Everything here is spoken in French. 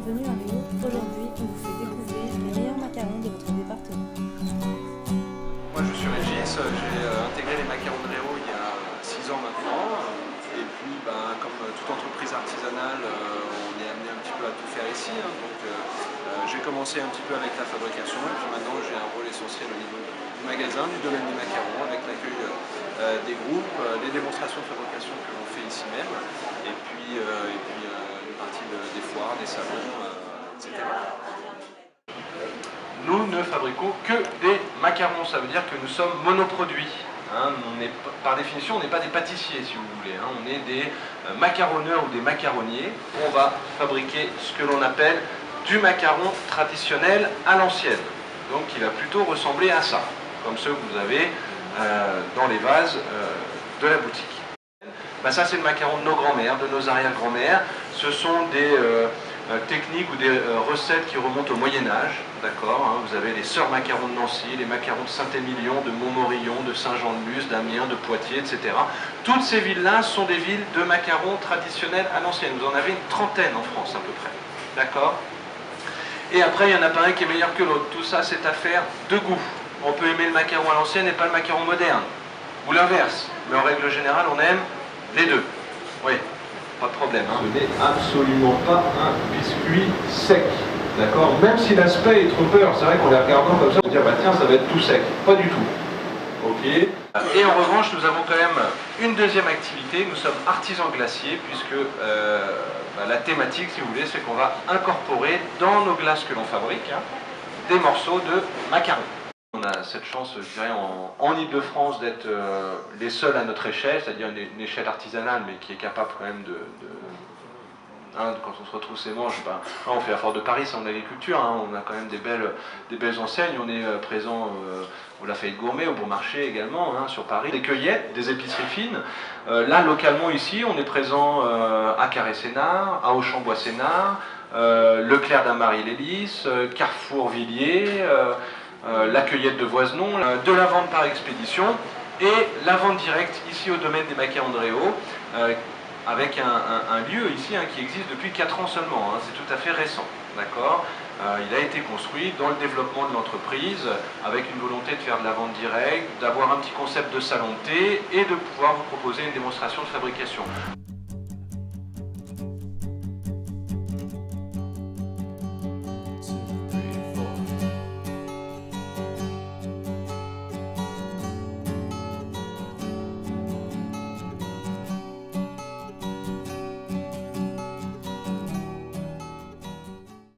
bienvenue à Rio. Aujourd'hui, on vous fait découvrir les meilleurs macarons de votre département. Moi je suis Régis, j'ai intégré les macarons de Réau il y a 6 ans maintenant. Et puis comme toute entreprise artisanale, on est amené un petit peu à tout faire ici. J'ai commencé un petit peu avec la fabrication et puis maintenant j'ai un rôle essentiel au niveau du magasin, du domaine des macarons, avec l'accueil des groupes, les démonstrations de fabrication que l'on fait ici même, et puis une partie des foires, des salons, etc. Nous ne fabriquons que des macarons, ça veut dire que nous sommes monoproduits. Par définition, on n'est pas des pâtissiers, si vous voulez. On est des macaronneurs ou des macaronniers. On va fabriquer ce que l'on appelle du macaron traditionnel à l'ancienne. Donc, qui va plutôt ressembler à ça, comme ceux que vous avez dans les vases de la boutique. Ça, c'est le macaron de nos grands-mères, de nos arrière-grands-mères. Ce sont des techniques ou des recettes qui remontent au Moyen-Âge, d'accord. Vous avez les sœurs macarons de Nancy, les macarons de Saint-Émilion, de Montmorillon, de Saint-Jean-de-Luz, d'Amiens, de Poitiers, etc. Toutes ces villes-là sont des villes de macarons traditionnels à l'ancienne. Vous en avez une trentaine en France à peu près, d'accord. Et après, il n'y en a pas un qui est meilleur que l'autre. Tout ça, c'est affaire de goût. On peut aimer le macaron à l'ancienne et pas le macaron moderne, ou l'inverse. Mais en règle générale, on aime les deux. Oui. Pas de problème. Ce n'est absolument pas un biscuit sec. D'accord. Même si l'aspect est trompeur, c'est vrai qu'en les regardant comme ça, on se dit tiens, ça va être tout sec. Pas du tout. Ok. Et en revanche, nous avons quand même une deuxième activité. Nous sommes artisans glaciers, puisque la thématique, si vous voulez, c'est qu'on va incorporer dans nos glaces que l'on fabrique des morceaux de macarons. On a cette chance, je dirais, en Ile-de-France d'être les seuls à notre échelle, c'est-à-dire une échelle artisanale, mais qui est capable quand même quand on se retrouve ses manches, on fait la Foire de Paris, c'est en agriculture, on a quand même des belles enseignes, on est présent au Lafayette Gourmet, au Bon Marché également, sur Paris. Des cueillettes, des épiceries fines. Là, localement ici, on est présent à Carré-Sénard, à Auchan-Bois-Sénard, Leclerc d'Amary-les-Lys, Carrefour Villiers, la cueillette de Voisenon, de la vente par expédition et la vente directe ici au domaine des macarons de Réau, avec un lieu ici qui existe depuis 4 ans seulement, c'est tout à fait récent, d'accord. Il a été construit dans le développement de l'entreprise avec une volonté de faire de la vente directe, d'avoir un petit concept de salon de thé et de pouvoir vous proposer une démonstration de fabrication.